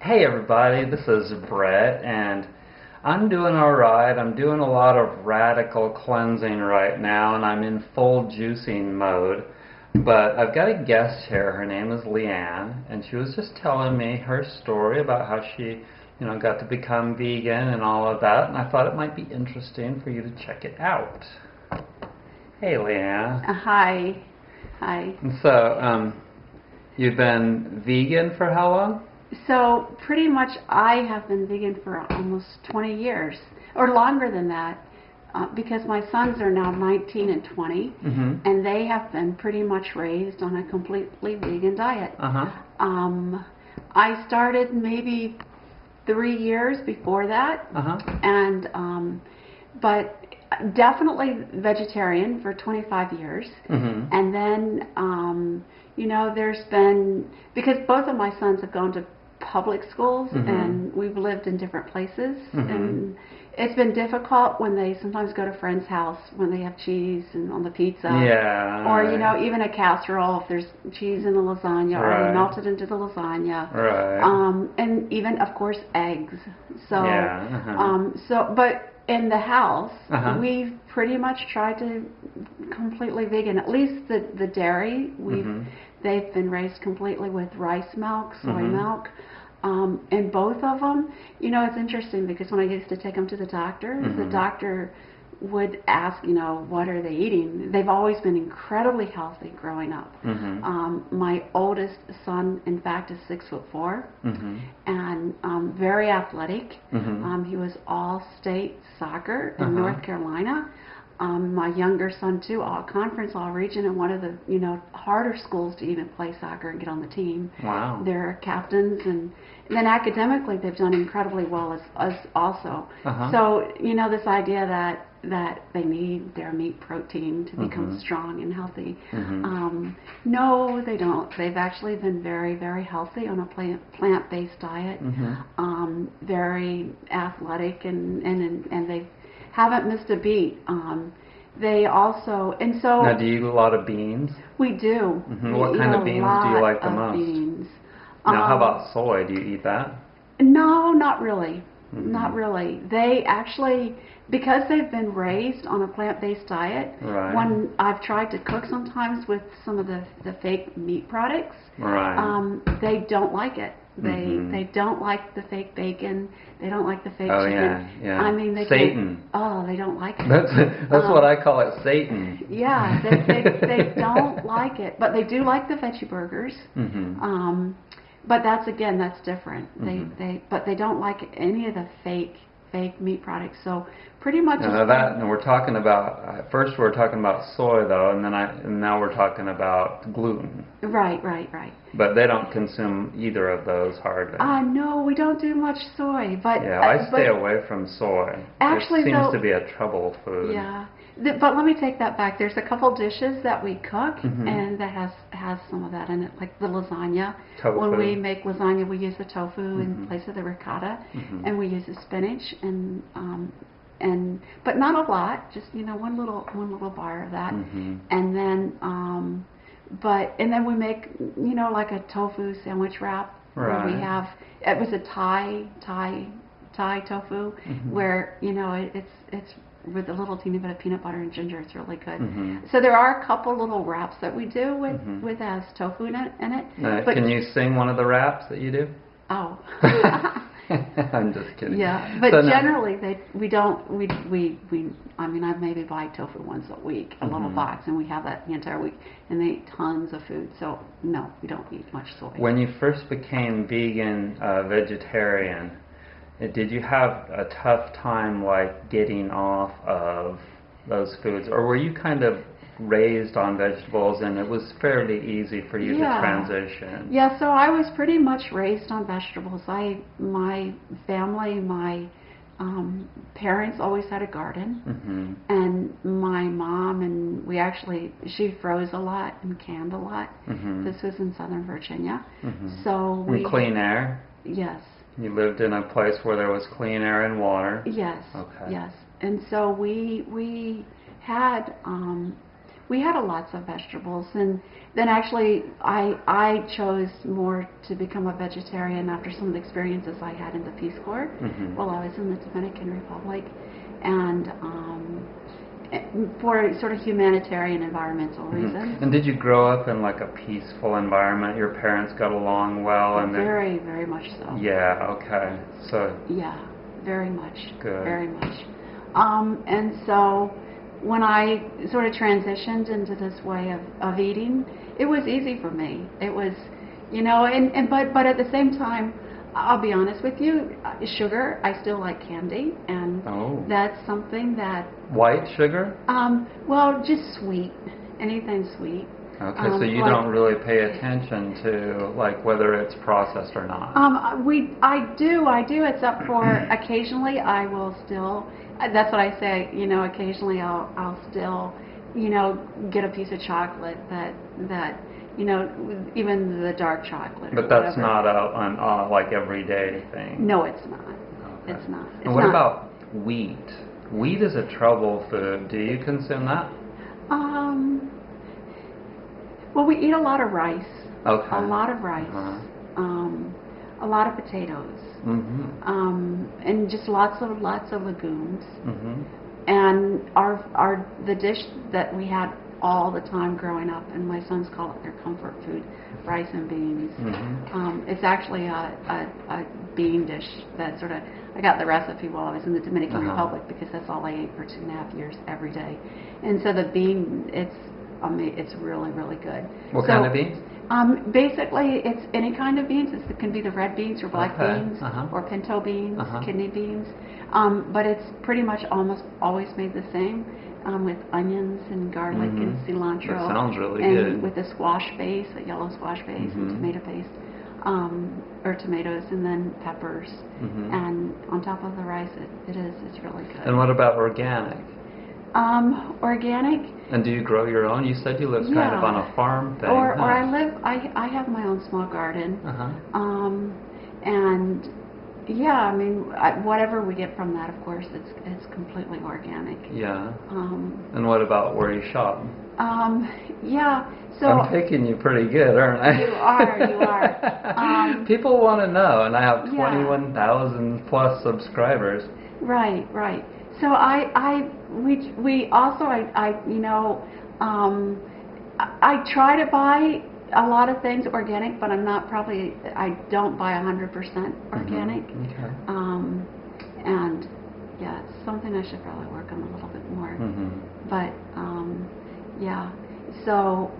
Hey everybody, this is Brett, and I'm doing alright. I'm doing a lot of radical cleansing right now, and I'm in full juicing mode. But I've got a guest here. Her name is Leanne, and she was just telling me her story about how she, got to become vegan and all of that, and I thought it might be interesting for you to check it out. Hey Leanne. Hi. Hi. And so, you've been vegan for how long? So pretty much I have been vegan for almost 20 years, or longer than that, because my sons are now 19 and 20, and they have been pretty much raised on a completely vegan diet. I started maybe 3 years before that, and but definitely vegetarian for 25 years, and then there's been, because both of my sons have gone to public schools and we've lived in different places, and it's been difficult when they sometimes go to a friend's house when they have cheese and on the pizza, or even a casserole if there's cheese in the lasagna, or they melt it into the lasagna, and even of course eggs. So but in the house, we've pretty much tried to completely vegan. At least the dairy, they've been raised completely with rice milk, soy milk, and both of them. It's interesting because when I used to take them to the doctor would ask, what are they eating? They've always been incredibly healthy growing up. My oldest son, in fact, is 6'4", and very athletic. He was all-state soccer in North Carolina. My younger son too, all conference, all region, and one of the harder schools to even play soccer and get on the team. Wow. They're captains, and then academically they've done incredibly well as also. So this idea that they need their meat protein to become strong and healthy. No, they don't. They've actually been very, very healthy on a plant-based diet. Very athletic, and they haven't missed a beat. They also, and so. Now, do you eat a lot of beans? We do. What kind of beans do you like the most? Beans. Now, how about soy? Do you eat that? No, not really. Not really. They actually, because they've been raised on a plant-based diet, when I've tried to cook sometimes with some of the fake meat products, they don't like it. They don't like the fake bacon. They don't like the fake chicken. Yeah. I mean, Satan. They don't like it. That's what I call it, Satan. Yeah, they don't like it, but they do like the veggie burgers. But that's different. But they don't like any of the fake meat products. So pretty much. And we're talking about first we're talking about soy though, and now we're talking about gluten. Right. But they don't consume either of those hardly. No, we don't do much soy, but I stay away from soy. Actually, it seems to be a trouble food. Yeah. But let me take that back. There's a couple dishes that we cook, and that has some of that in it, like the lasagna. Tofu. When we make lasagna, we use the tofu in place of the ricotta, and we use the spinach, and but not a lot, just one little bar of that, and then and then we make like a tofu sandwich wrap. Where we have, it was a Thai tofu, where it's with a little teeny bit of peanut butter and ginger. It's really good. So there are a couple little wraps that we do with has tofu in it. But can you sing one of the wraps that you do? Oh. I'm just kidding. Yeah, but generally we don't. I mean, I maybe buy tofu once a week, a little box, and we have that the entire week, and they eat tons of food. So no, we don't eat much soy. When you first became vegetarian, did you have a tough time like getting off of those foods, or were you kind of raised on vegetables and it was fairly easy for you to transition? Yeah, so I was pretty much raised on vegetables. My family, my parents always had a garden, and my mom, and she froze a lot and canned a lot. This was in Southern Virginia. So clean air? Yes. You lived in a place where there was clean air and water? Yes. Okay. Yes. And so we had we had lots of vegetables, and then actually I chose more to become a vegetarian after some of the experiences I had in the Peace Corps while I was in the Dominican Republic, and for sort of humanitarian environmental reasons. And did you grow up in like a peaceful environment? Your parents got along well, and very, very much so. Yeah. Okay. So. Yeah, very much. Good. Very much. And so when I sort of transitioned into this way of eating, it was easy for me. It was, you know, but at the same time, I'll be honest with you, sugar, I still like candy, and that's something that... White sugar? Well, just sweet, anything sweet. Okay, so you don't really pay attention to like whether it's processed or not. I do, except for occasionally I will still. That's what I say. You know, occasionally I'll still, you know, get a piece of chocolate that you know, even the dark chocolate. But that's not a like everyday thing. No, it's not. Okay. It's not. And what about wheat? Wheat is a trouble food. Do you consume that? Well, we eat a lot of rice. Okay. A lot of rice. A lot of potatoes. And just lots of legumes. And the dish that we had all the time growing up, and my sons call it their comfort food, rice and beans. It's actually a bean dish that sort of, I got the recipe while I was in the Dominican Republic because that's all I ate for 2.5 years every day. And so the bean, it's really, really good. What kind of beans? Basically, it's any kind of beans. It can be the red beans or black beans or pinto beans, kidney beans. But it's pretty much almost always made the same with onions and garlic and cilantro. That sounds really good. And with a squash base, a yellow squash base and tomato paste. Or tomatoes and then peppers. And on top of the rice, it's really good. And what about organic? Organic. And do you grow your own? You said you live kind of on a farm thing. Or I have my own small garden. And yeah, I mean, whatever we get from that, of course, it's completely organic. Yeah. And what about where you shop? Yeah. So I'm picking you pretty good, aren't I? You are. People want to know, and I have 21,000 plus subscribers. Right. So we also you know, I try to buy a lot of things organic, but I don't buy 100% organic. Okay. And yeah, it's something I should probably work on a little bit more. But yeah, so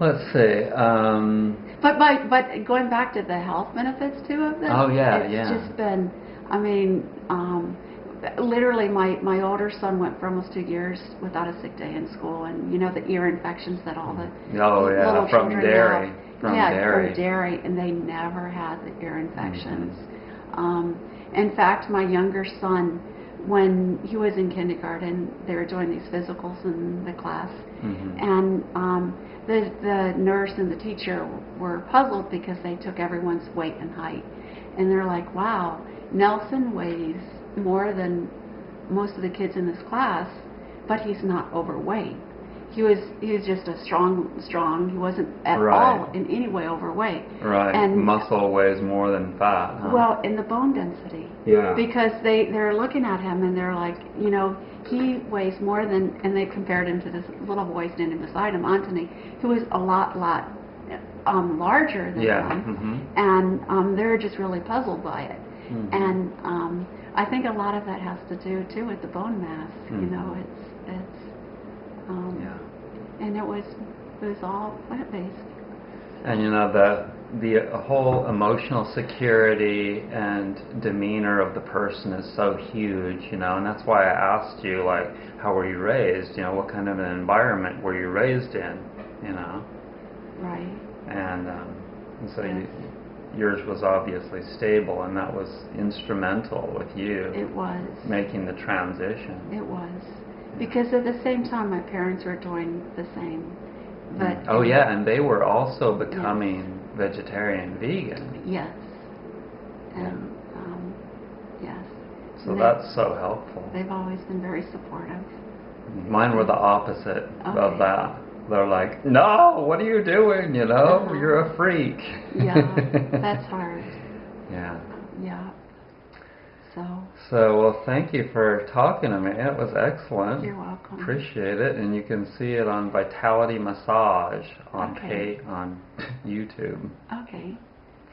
let's see. But going back to the health benefits too of this. It's just been, I mean, literally my older son went for almost 2 years without a sick day in school, and you know the ear infections that all the little from children dairy. have. From dairy, and they never had the ear infections. In fact, my younger son, when he was in kindergarten, they were doing these physicals in the class, and the nurse and the teacher were puzzled because they took everyone's weight and height, and they're like, wow, Nelson weighs more than most of the kids in this class, but he's not overweight. He was just a strong. He wasn't at all in any way overweight. Right. And muscle weighs more than fat. Huh? Well, in the bone density. Yeah. Because they're looking at him and they're like, you know, he weighs more than, and they compared him to this little boy standing beside him, Anthony, who was a lot larger than him. And they're just really puzzled by it. And I think a lot of that has to do too with the bone mass. You know, and it was all plant-based. And you know, the whole emotional security and demeanor of the person is so huge, you know, and that's why I asked you, like, how were you raised? You know, what kind of an environment were you raised in? You know. Right. And so yours was obviously stable, and that was instrumental with you. It was. Making the transition. It was. Because at the same time, my parents were doing the same. But and they were also becoming vegetarian, vegan. Yes. And yes. So that's so helpful. They've always been very supportive. Mine were the opposite of Okay. that. They're like, no, what are you doing? You know, you're a freak. Yeah, that's hard. Yeah. Yeah. So, well, thank you for talking to me. It was excellent. You're welcome. Appreciate it. And you can see it on Vitality Massage on Okay. on YouTube. Okay.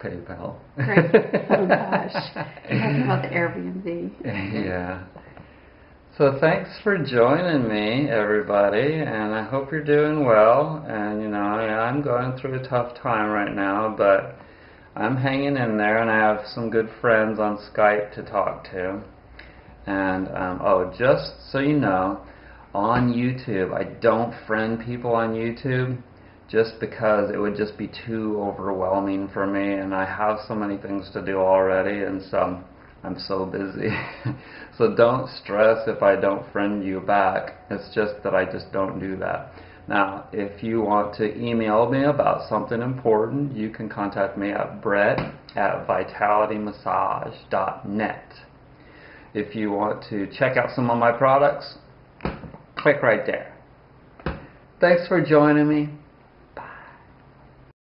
PayPal. Great. Oh gosh. Talking about the Airbnb. Yeah. So thanks for joining me, everybody, and I hope you're doing well. And you know, I'm going through a tough time right now, but I'm hanging in there, and I have some good friends on Skype to talk to. And oh, just so you know, on YouTube, I don't friend people on YouTube just because it would just be too overwhelming for me, and I have so many things to do already, and so I'm so busy. So don't stress if I don't friend you back. It's just that I just don't do that. Now, if you want to email me about something important, you can contact me at brett@vitalitymassage.net. If you want to check out some of my products, click right there. Thanks for joining me.